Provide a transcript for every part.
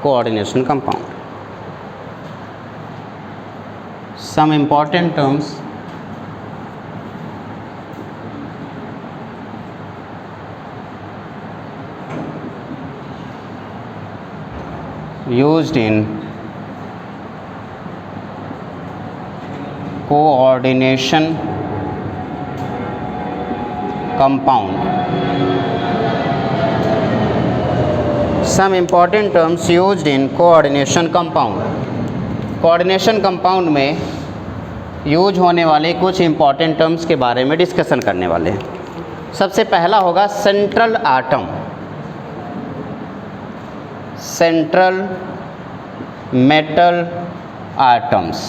coordination compound. Some important terms used in coordination compound. Some important terms used in coordination compound. Coordination compound में use होने वाले कुछ important terms के बारे में डिस्कशन करने वाले हैं। सबसे पहला होगा central atom, central metal atoms.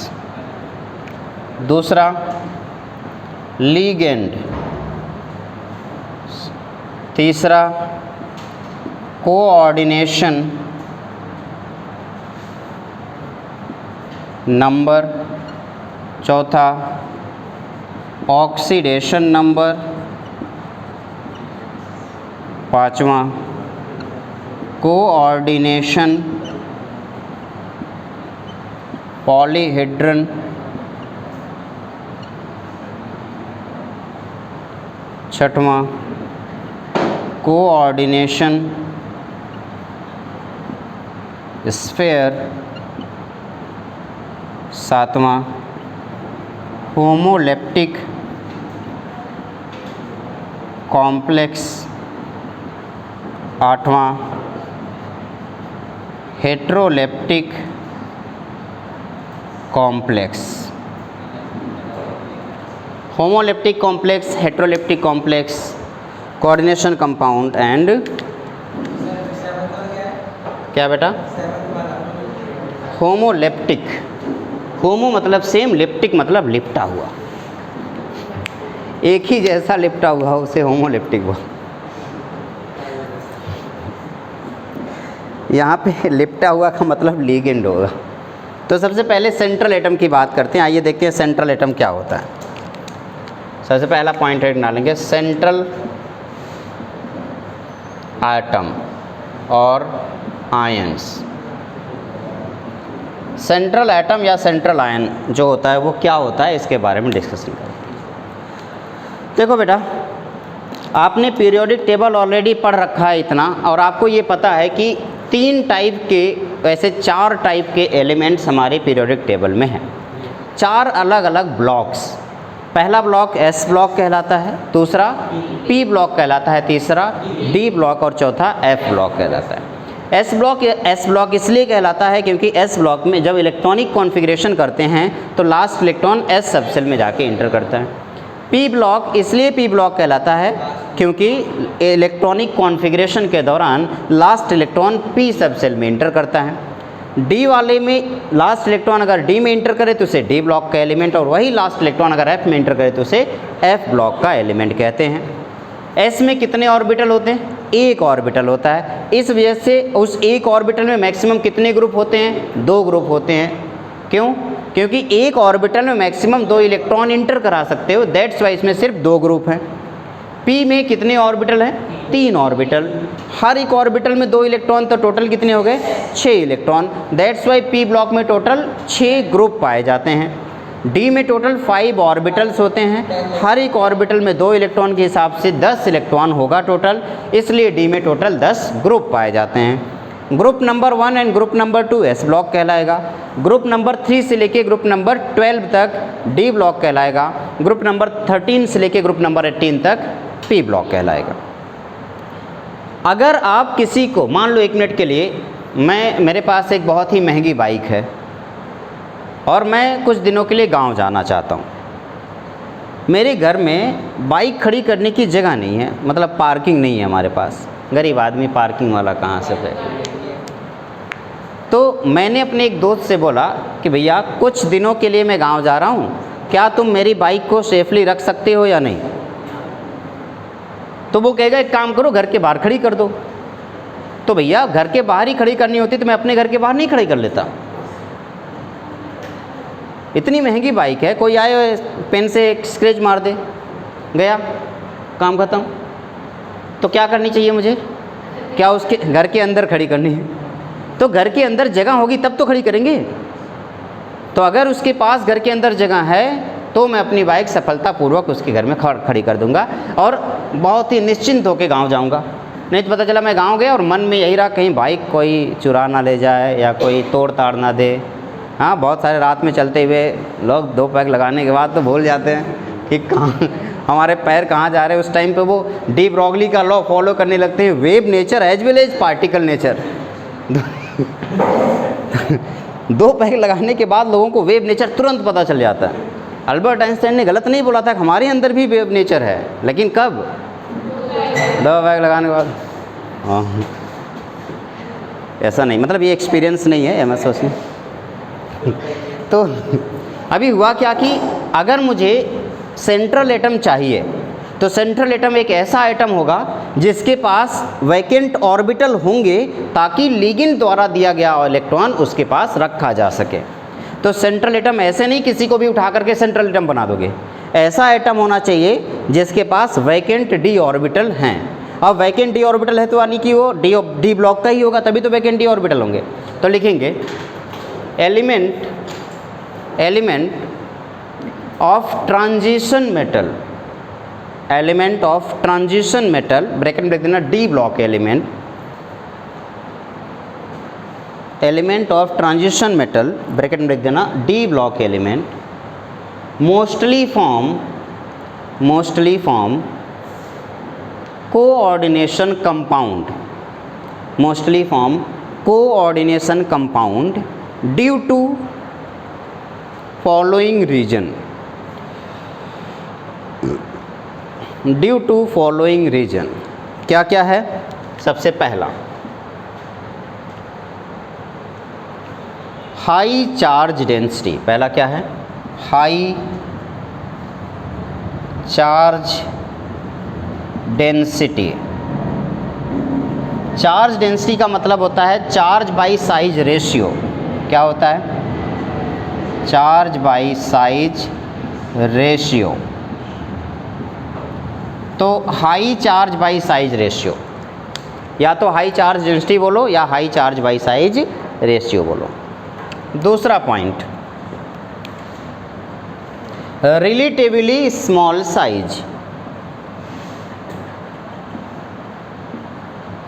दूसरा लीगेंड। तीसरा कोऑर्डिनेशन नंबर। चौथा ऑक्सीडेशन नंबर। पांचवा कोऑर्डिनेशन पॉलीहेड्रन। छठवां कोऑर्डिनेशन स्फेयर। सातवां होमोलेप्टिक कॉम्प्लेक्स। आठवां heteroleptic complex. Homoleptic complex, heteroleptic complex, coordination compound and क्या बेटा? होमोलेप्टिक। होमो मतलब सेम, लेप्टिक मतलब लिपटा हुआ, एक ही जैसा लिपटा हुआ उसे होमोलेप्टिक हुआ। यहाँ पे लिपटा हुआ का मतलब लीगेंड होगा। तो सबसे पहले सेंट्रल एटम की बात करते हैं। आइए देखते हैं सेंट्रल एटम क्या होता है। सबसे पहला पॉइंट है डालेंगे सेंट्रल एटम और आयंस। सेंट्रल एटम या सेंट्रल आयन जो होता है वो क्या होता है, इसके बारे में डिस्कशन करें। देखो बेटा, आपने पीरियोडिक टेबल ऑलरेडी पढ़ रखा है इतना, और आपको ये पता है कि 3 टाइप के, वैसे 4 टाइप के एलिमेंट्स हमारे पीरियोडिक टेबल में हैं। 4 अलग अलग ब्लॉक्स। पहला ब्लॉक एस ब्लॉक कहलाता है, दूसरा पी ब्लॉक कहलाता है, तीसरा डी ब्लॉक और चौथा एफ ब्लॉक कहलाता है। एस ब्लॉक इसलिए कहलाता है क्योंकि एस ब्लॉक में जब इलेक्ट्रॉनिक कॉन्फ़िगरेशन करते हैं तो लास्ट इलेक्ट्रॉन एस सबसेल में जाके इंटर करता है। पी ब्लॉक इसलिए पी ब्लॉक कहलाता है क्योंकि इलेक्ट्रॉनिक कॉन्फ़िगरेशन के दौरान लास्ट इलेक्ट्रॉन पी सबसेल में इंटर करता है। डी वाले में लास्ट इलेक्ट्रॉन अगर डी में इंटर करे तो उसे डी ब्लॉक का एलिमेंट, और वही लास्ट इलेक्ट्रॉन अगर एफ में इंटर करे तो उसे एफ ब्लॉक का एलिमेंट कहते हैं। एस में कितने ऑर्बिटल होते हैं? एक ऑर्बिटल होता है। इस वजह से उस एक ऑर्बिटल में मैक्सिमम कितने ग्रुप होते हैं? 2 ग्रुप होते हैं। क्यों? क्योंकि एक ऑर्बिटल में मैक्सिमम 2 इलेक्ट्रॉन इंटर करा सकते हो, दैट्स वाई इसमें सिर्फ 2 ग्रुप हैं। पी में कितने ऑर्बिटल हैं? 3 ऑर्बिटल। हर एक ऑर्बिटल में 2 इलेक्ट्रॉन, तो टोटल कितने हो गए? 6 electron. That's why P block में टोटल 6 ग्रुप पाए जाते हैं। डी में टोटल 5 ऑर्बिटल्स होते हैं। हर एक ऑर्बिटल में 2 इलेक्ट्रॉन के हिसाब से 10 इलेक्ट्रॉन होगा टोटल, इसलिए डी में टोटल 10 ग्रुप पाए जाते हैं। Group number 1 and group number 2 S block कहलाएगा। ग्रुप नंबर 3 से लेके ग्रुप नंबर 12 तक डी ब्लॉक कहलाएगा। ग्रुप नंबर 13 से लेके ग्रुप नंबर 18 तक पी ब्लॉक कहलाएगा। अगर आप किसी को, मान लो 1 मिनट के लिए मेरे पास एक बहुत ही महंगी बाइक है और मैं कुछ दिनों के लिए गांव जाना चाहता हूँ। मेरे घर में बाइक खड़ी करने की जगह नहीं है, मतलब पार्किंग नहीं है हमारे पास। गरीब आदमी पार्किंग वाला कहाँ से है। तो मैंने अपने एक दोस्त से बोला कि भैया कुछ दिनों के लिए मैं गांव जा रहा हूँ, क्या तुम मेरी बाइक को सेफली रख सकते हो या नहीं? तो वो कहेगा एक काम करो, घर के बाहर खड़ी कर दो। तो भैया घर के बाहर ही खड़ी करनी होती तो मैं अपने घर के बाहर नहीं खड़ी कर लेता। इतनी महंगी बाइक है, कोई आए पेन से एक स्क्रैच मार दे, गया काम ख़त्म। तो क्या करनी चाहिए मुझे? क्या उसके घर के अंदर खड़ी करनी है? तो घर के अंदर जगह होगी तब तो खड़ी करेंगे। तो अगर उसके पास घर के अंदर जगह है तो मैं अपनी बाइक सफलतापूर्वक उसके घर में खड़ी कर दूंगा और बहुत ही निश्चिंत होकर गांव जाऊंगा। नहीं तो पता चला मैं गांव गया और मन में यही रहा कहीं बाइक कोई चुरा ना ले जाए या कोई तोड़ ताड़ ना दे। हाँ, बहुत सारे रात में चलते हुए लोग 2 पैक लगाने के बाद तो भूल जाते हैं कि कहाँ हमारे पैर कहाँ जा रहे हैं। उस टाइम पे वो डी ब्रॉगली का लॉ फॉलो करने लगते हैं, wave nature as well as particle nature. 2 pack लगाने के बाद लोगों को वेव नेचर तुरंत पता चल जाता है। अल्बर्ट आइंस्टाइन ने गलत नहीं बोला था कि हमारे अंदर भी वेव नेचर है, लेकिन कब? 2 पैक लगाने के बाद। हाँ, ऐसा नहीं, मतलब ये एक्सपीरियंस नहीं है, मैं सोचूं। तो अभी हुआ क्या कि अगर मुझे सेंट्रल एटम चाहिए तो सेंट्रल एटम एक ऐसा एटम होगा जिसके पास वैकेंट ऑर्बिटल होंगे ताकि लिगेंड द्वारा दिया गया इलेक्ट्रॉन उसके पास रखा जा सके। तो सेंट्रल एटम ऐसे नहीं किसी को भी उठा करके सेंट्रल एटम बना दोगे, ऐसा एटम होना चाहिए जिसके पास वैकेंट डी ऑर्बिटल हैं। अब वैकेंट डी ऑर्बिटल है तो यानी कि वो डी ब्लॉक का ही होगा, तभी तो वैकेंट डी ऑर्बिटल होंगे। तो लिखेंगे element of transition metal, element of transition metal, bracket में लिख देना d block element, element of transition metal, bracket में लिख देना d block element, mostly form coordination compound, mostly form coordination compound due to following reason, due to following reason. क्या क्या है? सबसे पहला हाई चार्ज डेंसिटी। पहला क्या है? High charge density. Charge density का मतलब होता है चार्ज बाई साइज रेशियो। क्या होता है? Charge by size ratio. तो high charge by size ratio, या तो हाई चार्ज डेंसिटी बोलो या high charge by size ratio बोलो। दूसरा point, relatively small size,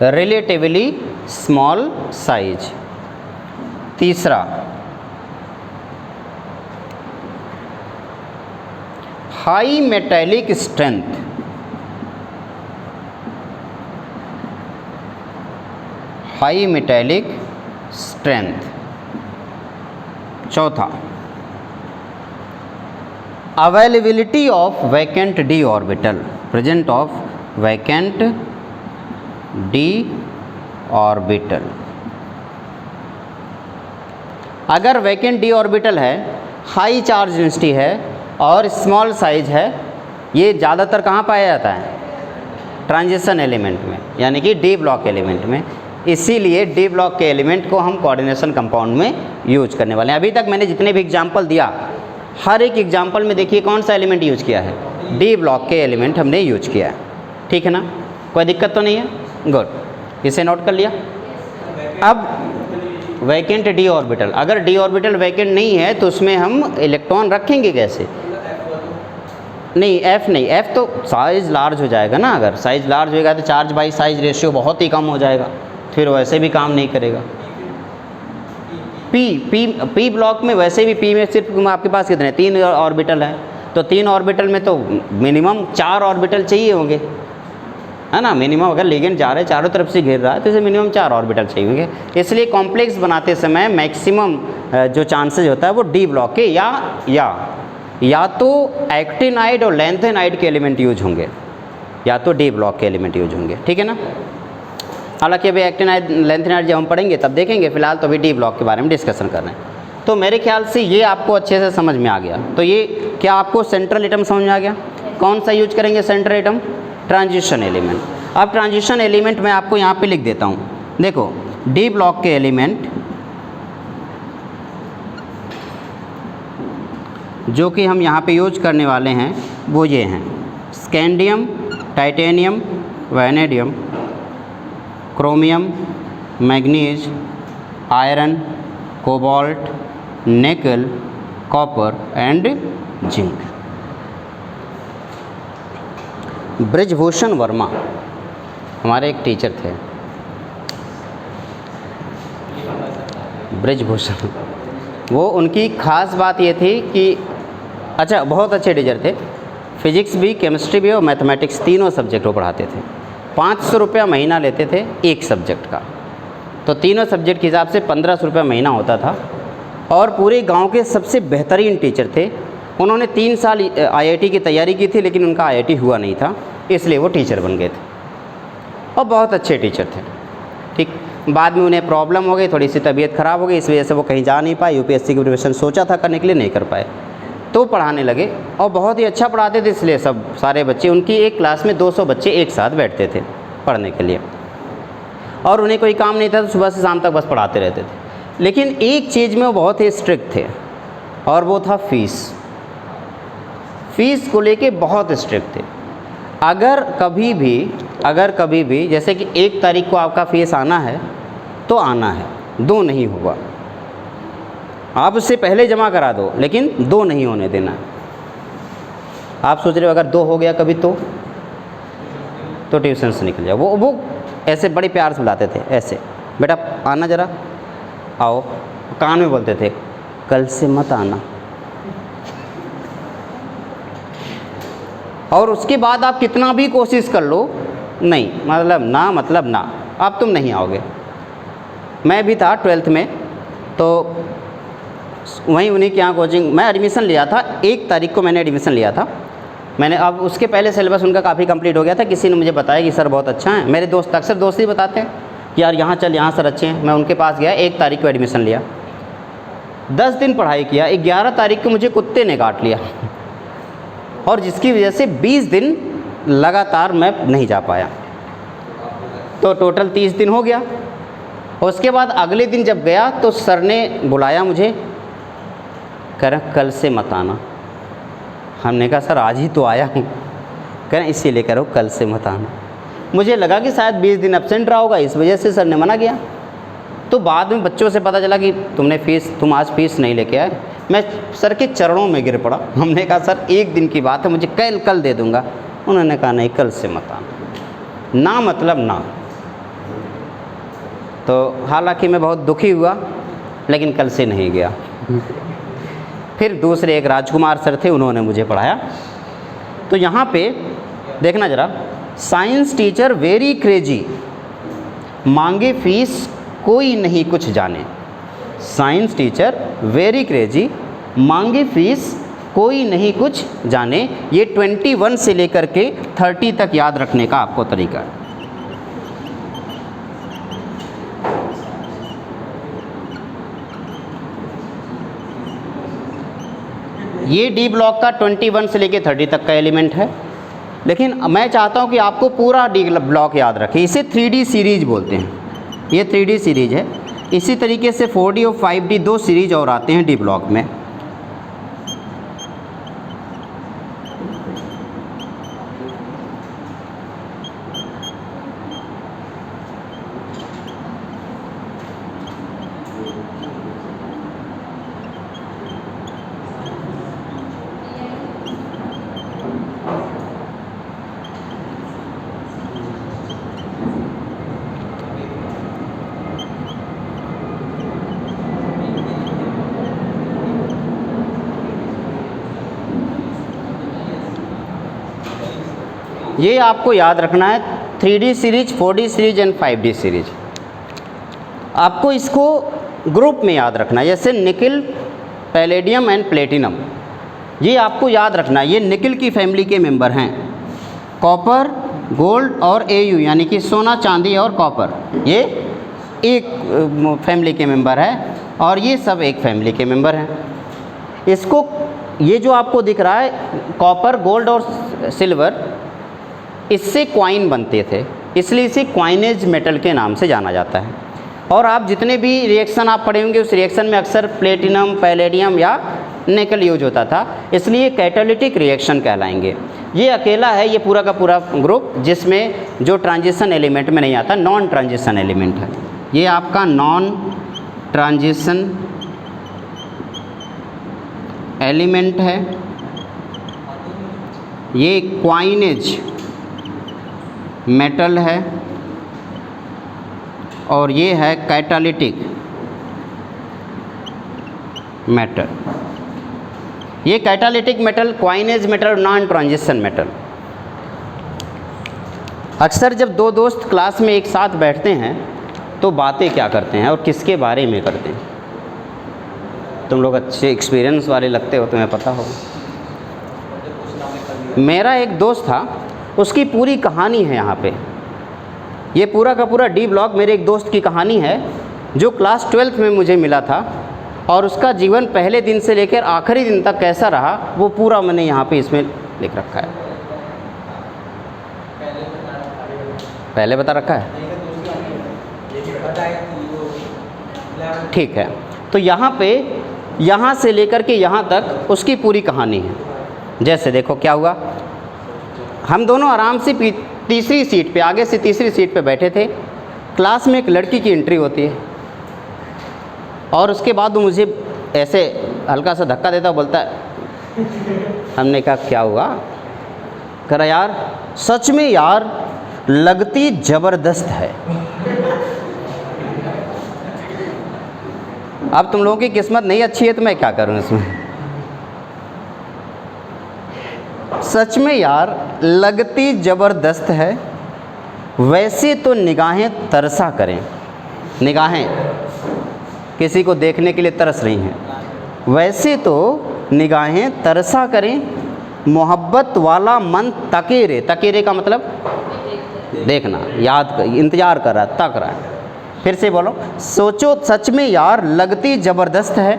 relatively small size. तीसरा, high metallic strength, high metallic strength. चौथा, availability of vacant D orbital, present of vacant D orbital. अगर vacant D orbital है, high charge density है और small size है, ये ज़्यादातर कहाँ पाया जाता है? ट्रांजिशन एलिमेंट में, यानी कि डी ब्लॉक एलिमेंट में। इसीलिए डी ब्लॉक के एलिमेंट को हम कोऑर्डिनेशन कंपाउंड में यूज करने वाले हैं। अभी तक मैंने जितने भी एग्जाम्पल दिया, हर एक एग्जाम्पल में देखिए कौन सा एलिमेंट यूज किया है? डी ब्लॉक के एलिमेंट हमने यूज किया है। ठीक है ना? कोई दिक्कत तो नहीं है? गुड, इसे नोट कर लिया। अब वैकेंट डी ऑर्बिटल, अगर डी ऑर्बिटल वैकेंट नहीं है तो उसमें हम इलेक्ट्रॉन रखेंगे कैसे? नहीं, एफ नहीं, एफ तो साइज लार्ज हो जाएगा ना। अगर साइज लार्ज होगा तो चार्ज बाई साइज रेशियो बहुत ही कम हो जाएगा, फिर वैसे भी काम नहीं करेगा। पी ब्लॉक में वैसे भी पी में सिर्फ आपके पास कितने? 3 ऑर्बिटल है, तो 3 ऑर्बिटल में तो मिनिमम 4 ऑर्बिटल चाहिए होंगे, है ना? मिनिमम अगर लिगेंड जा रहा है चारों तरफ से घेर रहा है तो इसे मिनिमम 4 ऑर्बिटल चाहिए होंगे। इसलिए कॉम्प्लेक्स बनाते समय मैक्सिमम जो चांसेस होता है वो डी ब्लॉक के या तो एक्टिनाइड और लेंथेनाइड के एलिमेंट यूज होंगे, या तो डी ब्लॉक के एलिमेंट यूज होंगे। ठीक है ना? हालांकि अभी एक्टिनाइड लेंथेनाइड जब हम पढ़ेंगे तब देखेंगे, फिलहाल तो अभी डी ब्लॉक के बारे में डिस्कशन कर रहे हैं। तो मेरे ख्याल से ये आपको अच्छे से समझ में आ गया। तो ये क्या आपको सेंट्रल एटम समझ में आ गया? कौन सा यूज करेंगे सेंट्रल एटम? Transition element. अब ट्रांजिशन एलिमेंट मैं आपको यहाँ पे लिख देता हूँ। देखो, डी ब्लॉक के एलिमेंट जो कि हम यहाँ पे यूज करने वाले हैं वो ये हैं: scandium, titanium, vanadium, chromium, manganese, iron, cobalt, nickel, copper and zinc. Brijbhushan Verma हमारे एक टीचर थे, ब्रिजभूषण। वो उनकी ख़ास बात ये थी कि अच्छा बहुत अच्छे टीचर थे, फिजिक्स भी, केमिस्ट्री भी और मैथमेटिक्स तीनों सब्जेक्ट वो पढ़ाते थे। 500 रुपया महीना लेते थे एक सब्जेक्ट का, तो तीनों सब्जेक्ट के हिसाब से 1500 रुपया महीना होता था। और पूरे गांव के सबसे बेहतरीन टीचर थे। उन्होंने 3 साल आईआईटी की तैयारी की थी, लेकिन उनका आईआईटी हुआ नहीं था, इसलिए वो टीचर बन गए थे और बहुत अच्छे टीचर थे। ठीक, बाद में उन्हें प्रॉब्लम हो गई, थोड़ी सी तबीयत ख़राब हो गई, इस वजह से वो कहीं जा नहीं पाए। यूपीएससी की प्रिपरेशन सोचा था करने के लिए, नहीं कर पाए, तो पढ़ाने लगे और बहुत ही अच्छा पढ़ाते थे। इसलिए सब सारे बच्चे, उनकी एक क्लास में 200 बच्चे एक साथ बैठते थे पढ़ने के लिए, और उन्हें कोई काम नहीं था तो सुबह से शाम तक बस पढ़ाते रहते थे। लेकिन एक चीज़ में वो बहुत ही स्ट्रिक्ट थे, और वो था फीस। फीस को लेके बहुत स्ट्रिक्ट थे। अगर कभी भी जैसे कि 1 तारीख को आपका फीस आना है तो आना है, 2 नहीं होगा। आप उससे पहले जमा करा दो, लेकिन 2 नहीं होने देना। आप सोच रहे हो अगर 2 हो गया कभी तो ट्यूशन से निकल जाओ। वो ऐसे बड़े प्यार से बुलाते थे, ऐसे बेटा आना ज़रा, आओ, कान में बोलते थे कल से मत आना। और उसके बाद आप कितना भी कोशिश कर लो, नहीं, मतलब ना, अब तुम नहीं आओगे। मैं भी था 12th में, तो वहीं उन्हीं के यहाँ कोचिंग मैं एडमिशन लिया था। 1 तारीख को मैंने एडमिशन लिया था। मैंने अब उसके पहले सिलेबस उनका काफ़ी कंप्लीट हो गया था। किसी ने मुझे बताया कि सर बहुत अच्छा है। मेरे दोस्त, अक्सर दोस्त ही बताते हैं कि यार यहाँ चल, यहाँ सर अच्छे हैं। मैं उनके पास गया, 1 तारीख को एडमिशन लिया, 10 दिन पढ़ाई किया। 11 तारीख को मुझे कुत्ते ने काट लिया, और जिसकी वजह से 20 दिन लगातार मैं नहीं जा पाया, तो टोटल 30 दिन हो गया। उसके बाद अगले दिन जब गया तो सर ने बुलाया मुझे, कह रहे कल से मत आना। हमने कहा सर आज ही तो आया हूँ। कह रहे इसीलिए कह रहा हूँ कल से मत आना। मुझे लगा कि शायद 20 दिन एब्सेंट रहा होगा, इस वजह से सर ने मना किया। तो बाद में बच्चों से पता चला कि तुम आज फीस नहीं लेके आए। मैं सर के चरणों में गिर पड़ा। हमने कहा सर 1 दिन की बात है, मुझे कल दे दूँगा। उन्होंने कहा नहीं, कल से मत आना, ना मतलब ना। तो हालांकि मैं बहुत दुखी हुआ, लेकिन कल से नहीं गया। फिर दूसरे एक राजकुमार सर थे, उन्होंने मुझे पढ़ाया। तो यहाँ पे देखना ज़रा, साइंस टीचर वेरी क्रेजी, मांगे फीस कोई नहीं कुछ जाने। साइंस टीचर वेरी क्रेजी, मांगे फीस कोई नहीं कुछ जाने। ये 21 से लेकर के 30 तक याद रखने का आपको तरीका है। ये डी ब्लॉक का 21 से लेके 30 तक का एलिमेंट है, लेकिन मैं चाहता हूँ कि आपको पूरा डी ब्लॉक याद रखें। इसे 3D सीरीज बोलते हैं, ये 3D सीरीज है। इसी तरीके से 4D और 5D 2 सीरीज और आते हैं डी ब्लॉक में। ये आपको याद रखना है, 3D series, 4D series and 5D series. आपको इसको ग्रुप में याद रखना है, जैसे निकिल, पैलेडियम एंड प्लेटिनम। ये आपको याद रखना है, ये निकिल की फैमिली के मेंबर हैं। कॉपर, गोल्ड और एयू यानी कि सोना, चांदी और कॉपर, ये एक फैमिली के मेंबर है, और ये सब एक फैमिली के मेंबर हैं। इसको, ये जो आपको दिख रहा है कॉपर, गोल्ड और सिल्वर, इससे क्वाइन बनते थे, इसलिए इसे क्वाइनेज मेटल के नाम से जाना जाता है। और आप जितने भी रिएक्शन आप पढ़े होंगे, उस रिएक्शन में अक्सर प्लेटिनम, पैलेडियम या निकल यूज होता था, इसलिए कैटालिटिक रिएक्शन कहलाएंगे। ये अकेला है, ये पूरा का पूरा ग्रुप, जिसमें जो ट्रांजिशन एलिमेंट में नहीं आता, नॉन ट्रांजिशन एलिमेंट है। ये आपका नॉन ट्रांजिशन एलिमेंट है, ये क्वाइनेज मेटल है, और ये है कैटालिटिक मेटल। ये catalytic metal, coinage metal, non transition metal. अक्सर जब दो दोस्त क्लास में एक साथ बैठते हैं तो बातें क्या करते हैं और किसके बारे में करते हैं? तुम लोग अच्छे एक्सपीरियंस वाले लगते हो, तुम्हें पता होगा। मेरा एक दोस्त था, उसकी पूरी कहानी है यहाँ पे। ये पूरा का पूरा डी ब्लॉग मेरे एक दोस्त की कहानी है जो क्लास 12th में मुझे मिला था, और उसका जीवन पहले दिन से लेकर आखिरी दिन तक कैसा रहा वो पूरा मैंने यहाँ पे इसमें लिख रखा है। पहले बता रखा है, ठीक है। तो यहाँ पे यहाँ से लेकर के यहाँ तक उसकी पूरी कहानी है। जैसे देखो क्या हुआ, हम दोनों आराम से तीसरी सीट पे, आगे से तीसरी सीट पे बैठे थे। क्लास में एक लड़की की एंट्री होती है और उसके बाद वो मुझे ऐसे हल्का सा धक्का देता बोलता है, हमने कहा क्या हुआ? कह रहा यार सच में यार लगती ज़बरदस्त है। अब तुम लोगों की किस्मत नहीं अच्छी है तो मैं क्या करूं इसमें। सच में यार लगती ज़बरदस्त है, वैसे तो निगाहें तरसा करें। निगाहें किसी को देखने के लिए तरस रही हैं, वैसे तो निगाहें तरसा करें, मोहब्बत वाला मन तकेरे। तकेरे का मतलब देखना, याद कर, इंतज़ार कर रहा, तक रहा है। फिर से बोलो, सोचो सच में यार लगती ज़बरदस्त है,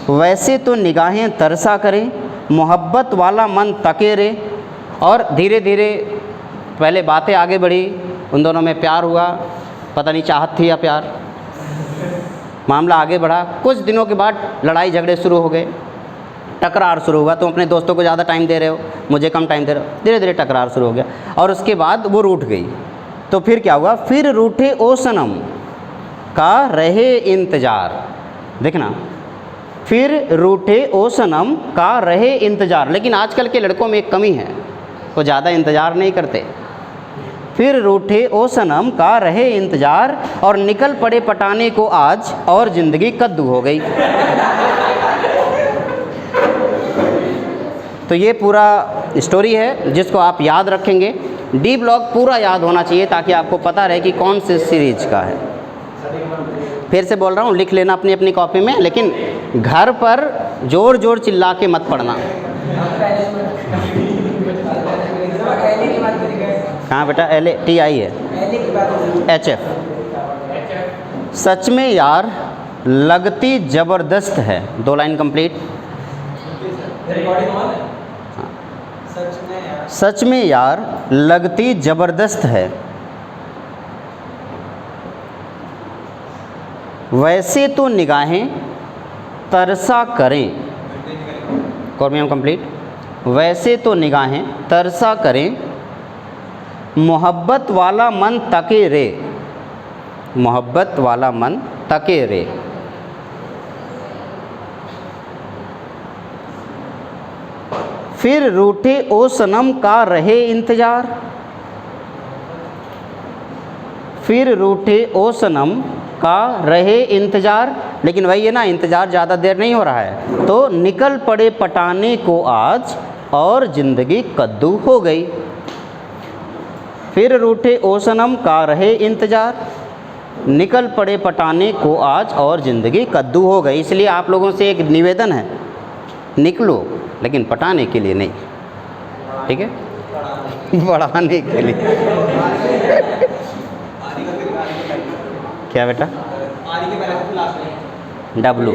वैसे तो निगाहें तरसा करें, मोहब्बत वाला मन तकेरे। और धीरे धीरे पहले बातें आगे बढ़ी, उन दोनों में प्यार हुआ, पता नहीं चाहत थी या प्यार, मामला आगे बढ़ा। कुछ दिनों के बाद लड़ाई झगड़े शुरू हो गए, टकरार शुरू हुआ। तुम अपने दोस्तों को ज़्यादा टाइम दे रहे हो, मुझे कम टाइम दे रहे हो, धीरे धीरे टकरार शुरू हो गया। और उसके बाद वो रूठ गई। तो फिर क्या हुआ? फिर रूठे ओ सनम का रहे इंतज़ार। देखना, फिर रूठे ओ सनम का रहे इंतज़ार। लेकिन आजकल के लड़कों में एक कमी है, वो ज़्यादा इंतज़ार नहीं करते। फिर रूठे ओ सनम का रहे इंतज़ार, और निकल पड़े पटाने को आज, और ज़िंदगी कद्दू हो गई। तो ये पूरा स्टोरी है जिसको आप याद रखेंगे। डी ब्लॉग पूरा याद होना चाहिए ताकि आपको पता रहे कि कौन से सीरीज का है। फिर से बोल रहा हूँ, लिख लेना अपनी अपनी कॉपी में, लेकिन घर पर ज़ोर ज़ोर चिल्ला के मत पढ़ना। कहाँ बेटा? LATI है, HF। सच में यार लगती ज़बरदस्त है। 2 लाइन कंप्लीट। सच में यार लगती ज़बरदस्त है, वैसे तो निगाहें तरसा करें। कॉर्मियम कंप्लीट। वैसे तो निगाहें तरसा करें, मोहब्बत वाला मन तके रे। मोहब्बत वाला मन तके रे। फिर रूठे ओ सनम का रहे इंतज़ार। फिर रूठे ओ सनम का रहे इंतज़ार। लेकिन वही है ना, इंतज़ार ज़्यादा देर नहीं हो रहा है। तो निकल पड़े पटाने को आज, और ज़िंदगी कद्दू हो गई। फिर रूठे ओ सनम का रहे इंतज़ार, निकल पड़े पटाने को आज, और ज़िंदगी कद्दू हो गई। इसलिए आप लोगों से एक निवेदन है, निकलो लेकिन पटाने के लिए नहीं, ठीक है? बढ़ाने के लिए। क्या बेटा? W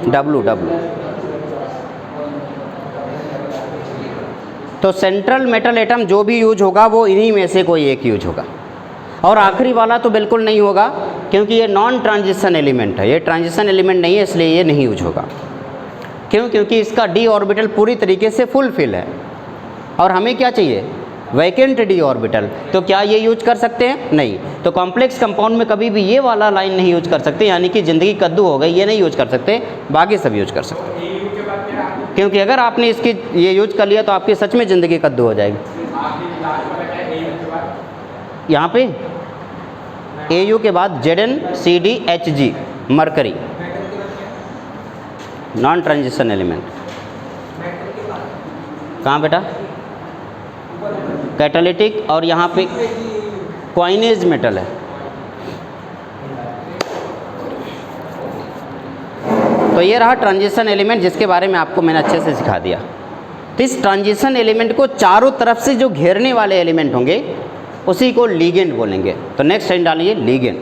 W W. तो सेंट्रल मेटल एटम जो भी यूज होगा वो इन्हीं में से कोई एक यूज होगा, और आखिरी वाला तो बिल्कुल नहीं होगा, क्योंकि ये नॉन ट्रांजिशन एलिमेंट है। ये ट्रांजिशन एलिमेंट नहीं है, इसलिए ये नहीं यूज होगा। क्यों? क्योंकि इसका d ऑर्बिटल पूरी तरीके से फुलफिल है। और हमें क्या चाहिए? Vacant D orbital. तो क्या ये यूज कर सकते हैं? नहीं। तो कॉम्प्लेक्स कंपाउंड में कभी भी ये वाला लाइन नहीं यूज कर सकते, यानी कि ज़िंदगी कद्दू हो गई, ये नहीं यूज कर सकते, बाकी सब यूज कर सकते। क्योंकि अगर आपने इसकी ये यूज कर लिया तो आपकी सच में ज़िंदगी कद्दू हो जाएगी। यहाँ पे AU के बाद ZnCdHg mercury, non transition element. कहाँ बेटा? कैटालिटिक, और यहाँ पे क्वाइनेज मेटल है। तो ये रहा ट्रांजिशन एलिमेंट, जिसके बारे में आपको मैंने अच्छे से सिखा दिया। तो इस ट्रांजिशन एलिमेंट को चारों तरफ से जो घेरने वाले एलिमेंट होंगे उसी को लिगेंड बोलेंगे। तो नेक्स्ट टाइम डालिए लिगेंड।